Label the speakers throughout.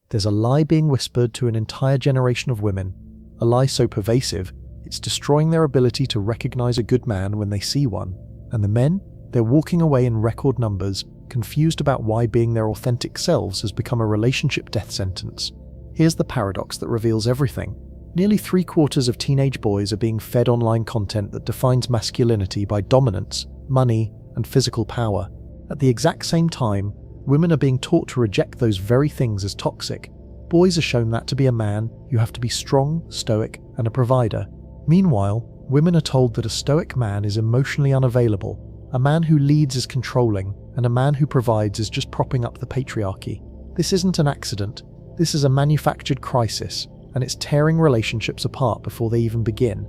Speaker 1: There's a lie being whispered to an entire generation of women, a lie so pervasive, it's destroying their ability to recognize a good man when they see one. And the men, they're walking away in record numbers, confused about why being their authentic selves has become a relationship death sentence. Here's the paradox that reveals everything. Nearly 3/4 of teenage boys are being fed online content that defines masculinity by dominance, money, and physical power. At the exact same time, women are being taught to reject those very things as toxic. Boys are shown that to be a man, you have to be strong, stoic, and a provider. Meanwhile, women are told that a stoic man is emotionally unavailable, a man who leads is controlling, and a man who provides is just propping up the patriarchy. This isn't an accident. This is a manufactured crisis, and it's tearing relationships apart before they even begin.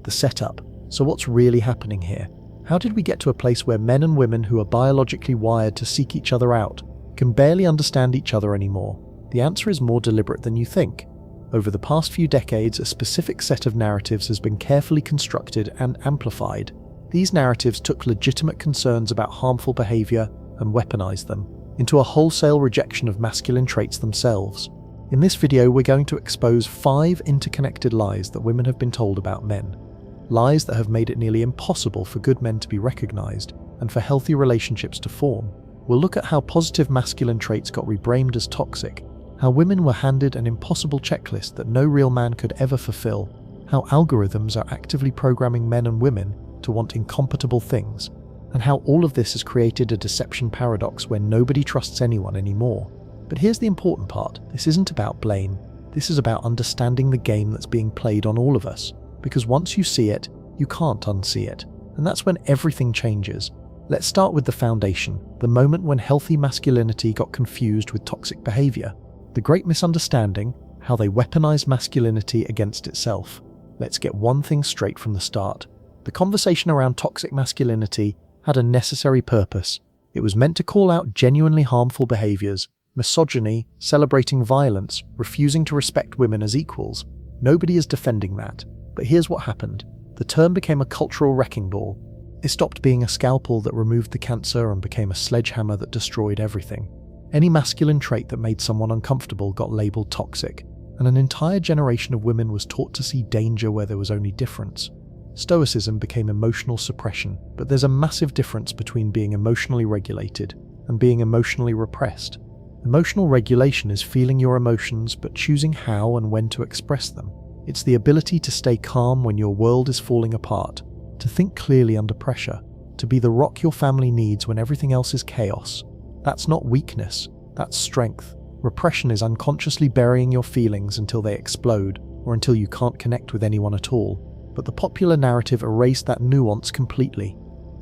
Speaker 1: The setup. So what's really happening here? How did we get to a place where men and women who are biologically wired to seek each other out can barely understand each other anymore? The answer is more deliberate than you think. Over the past few decades, a specific set of narratives has been carefully constructed and amplified. These narratives took legitimate concerns about harmful behavior and weaponized them into a wholesale rejection of masculine traits themselves. In this video, we're going to expose 5 interconnected lies that women have been told about men. Lies that have made it nearly impossible for good men to be recognized and for healthy relationships to form. We'll look at how positive masculine traits got rebrained as toxic, how women were handed an impossible checklist that no real man could ever fulfill, how algorithms are actively programming men and women to want incompatible things, and how all of this has created a deception paradox where nobody trusts anyone anymore. But here's the important part. This isn't about blame. This is about understanding the game that's being played on all of us. Because once you see it, you can't unsee it. And that's when everything changes. Let's start with the foundation, the moment when healthy masculinity got confused with toxic behavior. The Great Misunderstanding, how they weaponized masculinity against itself. Let's get one thing straight from the start. The conversation around toxic masculinity had a necessary purpose. It was meant to call out genuinely harmful behaviors, misogyny, celebrating violence, refusing to respect women as equals. Nobody is defending that. But here's what happened. The term became a cultural wrecking ball. It stopped being a scalpel that removed the cancer and became a sledgehammer that destroyed everything. Any masculine trait that made someone uncomfortable got labeled toxic, and an entire generation of women was taught to see danger where there was only difference. Stoicism became emotional suppression, but there's a massive difference between being emotionally regulated and being emotionally repressed. Emotional regulation is feeling your emotions but choosing how and when to express them. It's the ability to stay calm when your world is falling apart, to think clearly under pressure, to be the rock your family needs when everything else is chaos. That's not weakness, that's strength. Repression is unconsciously burying your feelings until they explode, or until you can't connect with anyone at all. But the popular narrative erased that nuance completely.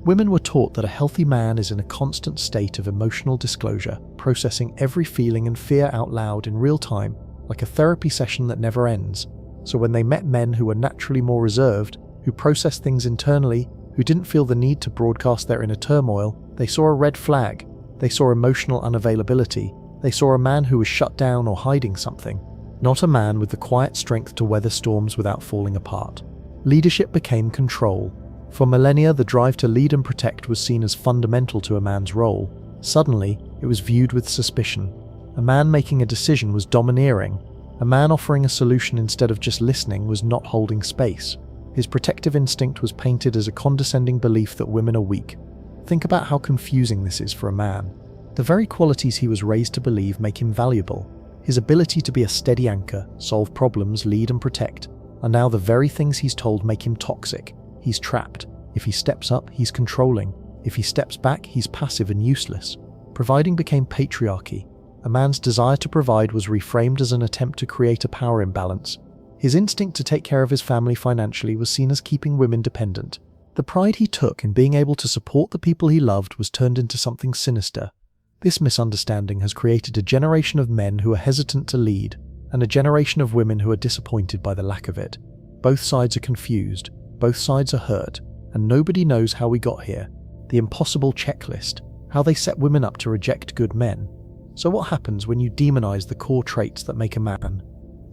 Speaker 1: Women were taught that a healthy man is in a constant state of emotional disclosure, processing every feeling and fear out loud in real time, like a therapy session that never ends. So when they met men who were naturally more reserved, who processed things internally, who didn't feel the need to broadcast their inner turmoil, they saw a red flag. They saw emotional unavailability. They saw a man who was shut down or hiding something, not a man with the quiet strength to weather storms without falling apart. Leadership became control. For millennia, the drive to lead and protect was seen as fundamental to a man's role. Suddenly, it was viewed with suspicion. A man making a decision was domineering. A man offering a solution instead of just listening was not holding space. His protective instinct was painted as a condescending belief that women are weak. Think about how confusing this is for a man. The very qualities he was raised to believe make him valuable. His ability to be a steady anchor, solve problems, lead and protect, are now the very things he's told make him toxic. He's trapped. If he steps up, he's controlling. If he steps back, he's passive and useless. Providing became patriarchy. A man's desire to provide was reframed as an attempt to create a power imbalance. His instinct to take care of his family financially was seen as keeping women dependent. The pride he took in being able to support the people he loved was turned into something sinister. This misunderstanding has created a generation of men who are hesitant to lead, and a generation of women who are disappointed by the lack of it. Both sides are confused, both sides are hurt, and nobody knows how we got here. The impossible checklist, how they set women up to reject good men. So what happens when you demonize the core traits that make a man?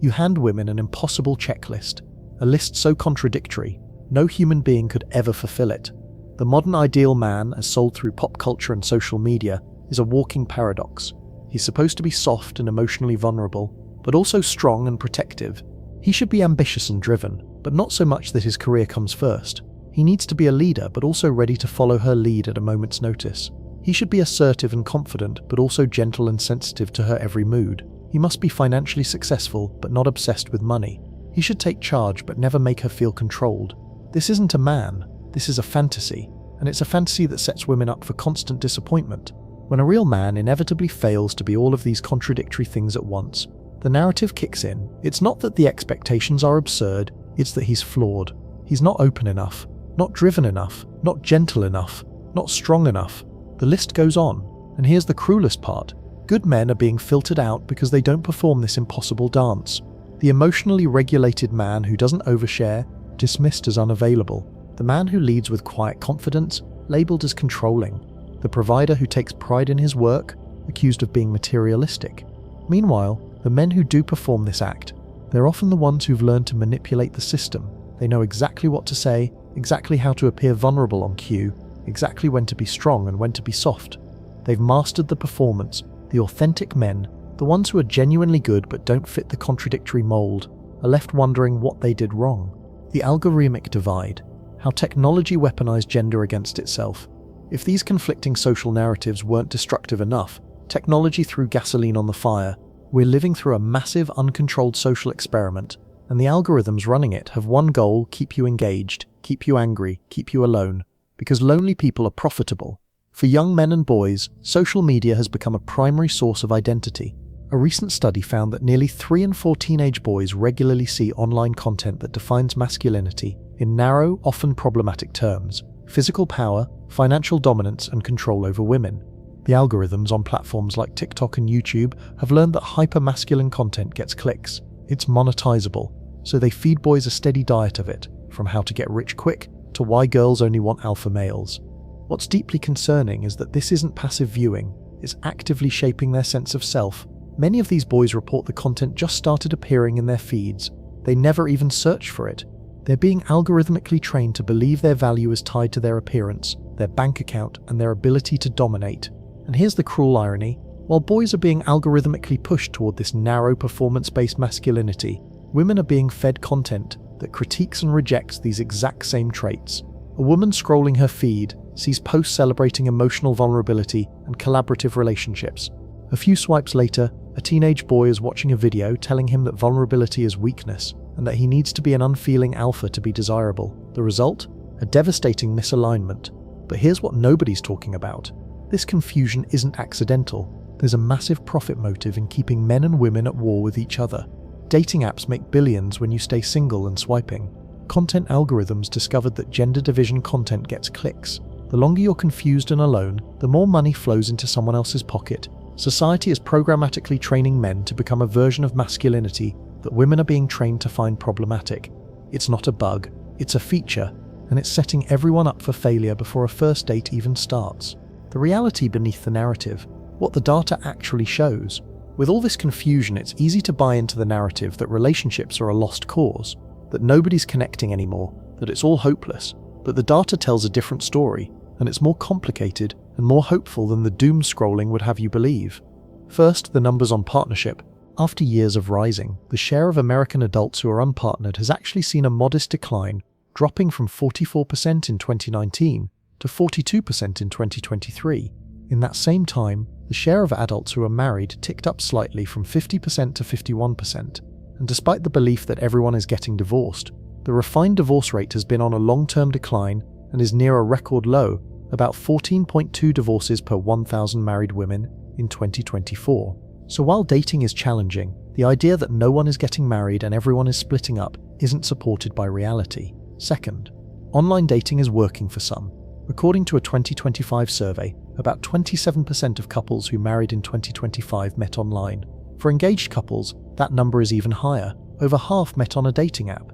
Speaker 1: You hand women an impossible checklist, a list so contradictory, no human being could ever fulfill it. The modern ideal man, as sold through pop culture and social media, is a walking paradox. He's supposed to be soft and emotionally vulnerable, but also strong and protective. He should be ambitious and driven, but not so much that his career comes first. He needs to be a leader, but also ready to follow her lead at a moment's notice. He should be assertive and confident, but also gentle and sensitive to her every mood. He must be financially successful, but not obsessed with money. He should take charge, but never make her feel controlled. This isn't a man, this is a fantasy, and it's a fantasy that sets women up for constant disappointment. When a real man inevitably fails to be all of these contradictory things at once, the narrative kicks in. It's not that the expectations are absurd, it's that he's flawed. He's not open enough, not driven enough, not gentle enough, not strong enough. The list goes on, and here's the cruelest part. Good men are being filtered out because they don't perform this impossible dance. The emotionally regulated man who doesn't overshare, dismissed as unavailable. The man who leads with quiet confidence, labeled as controlling. The provider who takes pride in his work, accused of being materialistic. Meanwhile, the men who do perform this act, they're often the ones who've learned to manipulate the system. They know exactly what to say, exactly how to appear vulnerable on cue, exactly when to be strong and when to be soft. They've mastered the performance. The authentic men, the ones who are genuinely good but don't fit the contradictory mold, are left wondering what they did wrong. The Algorithmic Divide, how technology weaponized gender against itself. If these conflicting social narratives weren't destructive enough, technology threw gasoline on the fire. We're living through a massive, uncontrolled social experiment, and the algorithms running it have one goal: keep you engaged, keep you angry, keep you alone. Because lonely people are profitable. For young men and boys, social media has become a primary source of identity. A recent study found that nearly 3 in 4 teenage boys regularly see online content that defines masculinity in narrow, often problematic terms: physical power, financial dominance, and control over women. The algorithms on platforms like TikTok and YouTube have learned that hyper-masculine content gets clicks. It's monetizable, so they feed boys a steady diet of it, from how to get rich quick to why girls only want alpha males. What's deeply concerning is that this isn't passive viewing, it's actively shaping their sense of self. Many of these boys report the content just started appearing in their feeds. They never even search for it. They're being algorithmically trained to believe their value is tied to their appearance, their bank account, and their ability to dominate. And here's the cruel irony. While boys are being algorithmically pushed toward this narrow performance-based masculinity, women are being fed content that critiques and rejects these exact same traits. A woman scrolling her feed sees posts celebrating emotional vulnerability and collaborative relationships. A few swipes later, a teenage boy is watching a video telling him that vulnerability is weakness and that he needs to be an unfeeling alpha to be desirable. The result? A devastating misalignment. But here's what nobody's talking about. This confusion isn't accidental. There's a massive profit motive in keeping men and women at war with each other. Dating apps make billions when you stay single and swiping. Content algorithms discovered that gender division content gets clicks. The longer you're confused and alone, the more money flows into someone else's pocket. Society is programmatically training men to become a version of masculinity that women are being trained to find problematic. It's not a bug, it's a feature, and it's setting everyone up for failure before a first date even starts. The reality beneath the narrative, what the data actually shows. With all this confusion, it's easy to buy into the narrative that relationships are a lost cause, that nobody's connecting anymore, that it's all hopeless. But the data tells a different story, and it's more complicated and more hopeful than the doom scrolling would have you believe. First, the numbers on partnership. After years of rising, the share of American adults who are unpartnered has actually seen a modest decline, dropping from 44% in 2019 to 42% in 2023. In that same time, the share of adults who are married ticked up slightly from 50% to 51%. And despite the belief that everyone is getting divorced, the refined divorce rate has been on a long-term decline and is near a record low, about 14.2 divorces per 1,000 married women in 2024. So while dating is challenging, the idea that no one is getting married and everyone is splitting up isn't supported by reality. Second, online dating is working for some. According to a 2025 survey, about 27% of couples who married in 2025 met online. For engaged couples, that number is even higher. Over half met on a dating app.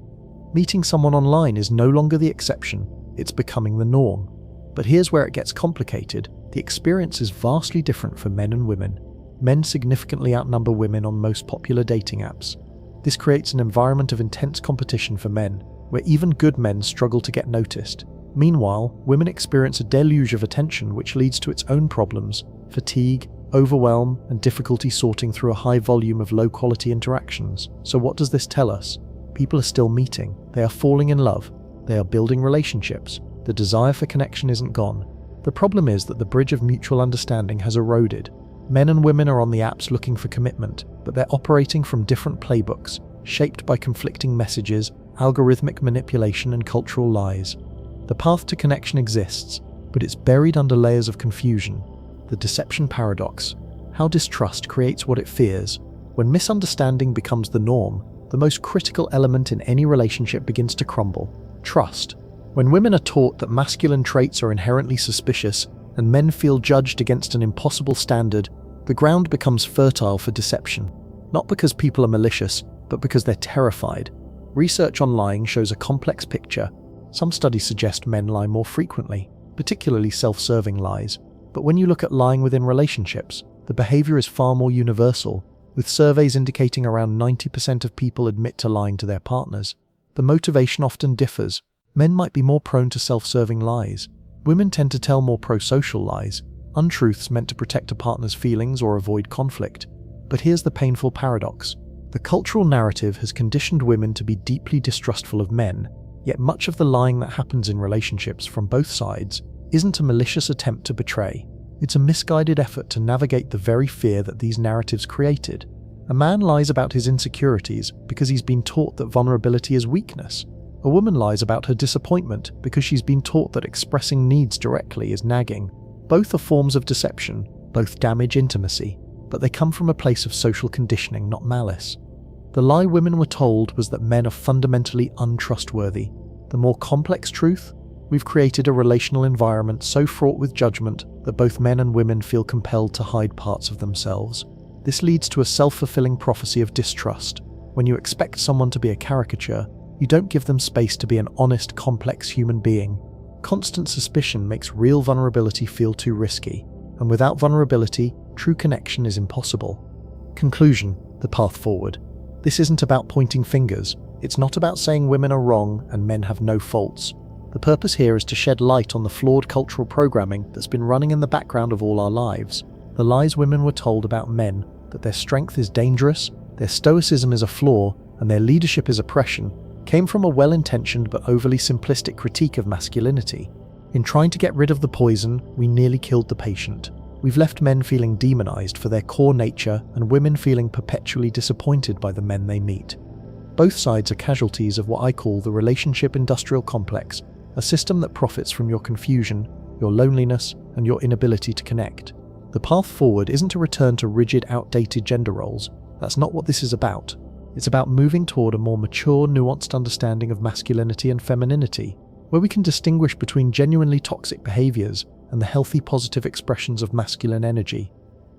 Speaker 1: Meeting someone online is no longer the exception, it's becoming the norm. But here's where it gets complicated. The experience is vastly different for men and women. Men significantly outnumber women on most popular dating apps. This creates an environment of intense competition for men, where even good men struggle to get noticed. Meanwhile, women experience a deluge of attention which leads to its own problems: fatigue, overwhelm, and difficulty sorting through a high volume of low-quality interactions. So what does this tell us? People are still meeting. They are falling in love. They are building relationships. The desire for connection isn't gone. The problem is that the bridge of mutual understanding has eroded. Men and women are on the apps looking for commitment, but they're operating from different playbooks, shaped by conflicting messages, algorithmic manipulation, and cultural lies. The path to connection exists, but it's buried under layers of confusion. The deception paradox. How distrust creates what it fears. When misunderstanding becomes the norm, the most critical element in any relationship begins to crumble. Trust. When women are taught that masculine traits are inherently suspicious and men feel judged against an impossible standard, the ground becomes fertile for deception. Not because people are malicious, but because they're terrified. Research on lying shows a complex picture. Some studies suggest men lie more frequently, particularly self-serving lies. But when you look at lying within relationships, the behavior is far more universal, with surveys indicating around 90% of people admit to lying to their partners. The motivation often differs. Men might be more prone to self-serving lies. Women tend to tell more pro-social lies, untruths meant to protect a partner's feelings or avoid conflict. But here's the painful paradox. The cultural narrative has conditioned women to be deeply distrustful of men, yet much of the lying that happens in relationships from both sides isn't a malicious attempt to betray. It's a misguided effort to navigate the very fear that these narratives created. A man lies about his insecurities because he's been taught that vulnerability is weakness. A woman lies about her disappointment because she's been taught that expressing needs directly is nagging. Both are forms of deception, both damage intimacy, but they come from a place of social conditioning, not malice. The lie women were told was that men are fundamentally untrustworthy. The more complex truth? We've created a relational environment so fraught with judgment that both men and women feel compelled to hide parts of themselves. This leads to a self-fulfilling prophecy of distrust. When you expect someone to be a caricature, you don't give them space to be an honest, complex human being. Constant suspicion makes real vulnerability feel too risky, and without vulnerability, true connection is impossible. Conclusion: the path forward. This isn't about pointing fingers. It's not about saying women are wrong and men have no faults. The purpose here is to shed light on the flawed cultural programming that's been running in the background of all our lives. The lies women were told about men, that their strength is dangerous, their stoicism is a flaw, and their leadership is oppression, came from a well-intentioned but overly simplistic critique of masculinity. In trying to get rid of the poison, we nearly killed the patient. We've left men feeling demonized for their core nature and women feeling perpetually disappointed by the men they meet. Both sides are casualties of what I call the relationship industrial complex, a system that profits from your confusion, your loneliness, and your inability to connect. The path forward isn't a return to rigid, outdated gender roles. That's not what this is about. It's about moving toward a more mature, nuanced understanding of masculinity and femininity, where we can distinguish between genuinely toxic behaviors and the healthy, positive expressions of masculine energy.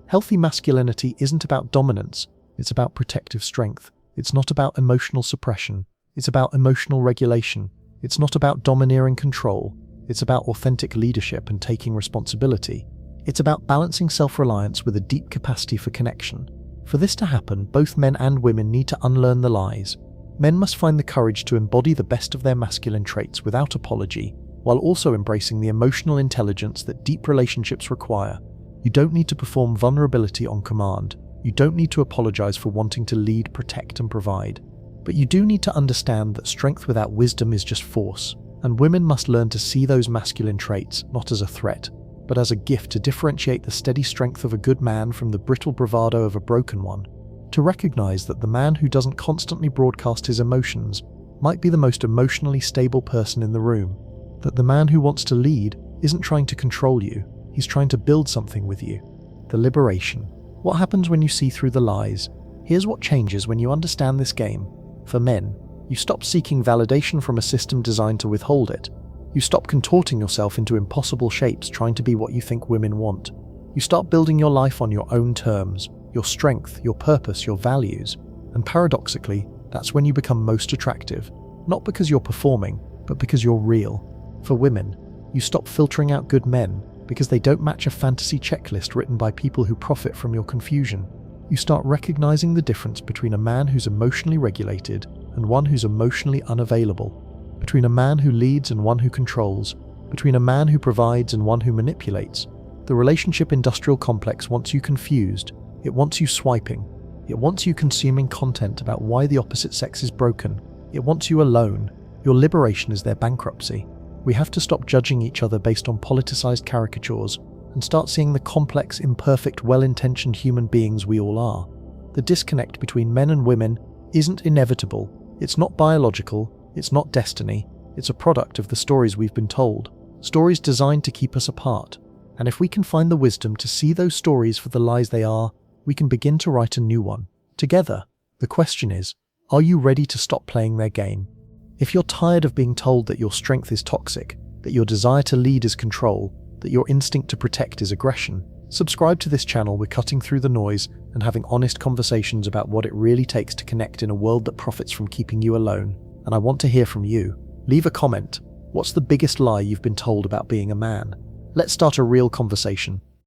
Speaker 1: Healthy masculinity isn't about dominance, it's about protective strength. It's not about emotional suppression, it's about emotional regulation. It's not about domineering control, it's about authentic leadership and taking responsibility. It's about balancing self-reliance with a deep capacity for connection. For this to happen, both men and women need to unlearn the lies. Men must find the courage to embody the best of their masculine traits without apology, while also embracing the emotional intelligence that deep relationships require. You don't need to perform vulnerability on command. You don't need to apologize for wanting to lead, protect, and provide. But you do need to understand that strength without wisdom is just force, and women must learn to see those masculine traits not as a threat, but as a gift to differentiate the steady strength of a good man from the brittle bravado of a broken one. To recognize that the man who doesn't constantly broadcast his emotions might be the most emotionally stable person in the room. That the man who wants to lead isn't trying to control you, he's trying to build something with you. The liberation. What happens when you see through the lies? Here's what changes when you understand this game. For men, you stop seeking validation from a system designed to withhold it. You stop contorting yourself into impossible shapes trying to be what you think women want. You start building your life on your own terms, your strength, your purpose, your values. And paradoxically, that's when you become most attractive. Not because you're performing, but because you're real. For women, you stop filtering out good men because they don't match a fantasy checklist written by people who profit from your confusion. You start recognizing the difference between a man who's emotionally regulated and one who's emotionally unavailable. Between a man who leads and one who controls, between a man who provides and one who manipulates. The relationship industrial complex wants you confused. It wants you swiping. It wants you consuming content about why the opposite sex is broken. It wants you alone. Your liberation is their bankruptcy. We have to stop judging each other based on politicized caricatures and start seeing the complex, imperfect, well-intentioned human beings we all are. The disconnect between men and women isn't inevitable. It's not biological. It's not destiny. It's a product of the stories we've been told. Stories designed to keep us apart. And if we can find the wisdom to see those stories for the lies they are, we can begin to write a new one. Together. The question is, are you ready to stop playing their game? If you're tired of being told that your strength is toxic, that your desire to lead is control, that your instinct to protect is aggression, subscribe to this channel. We're cutting through the noise and having honest conversations about what it really takes to connect in a world that profits from keeping you alone. And I want to hear from you. Leave a comment. What's the biggest lie you've been told about being a man? Let's start a real conversation.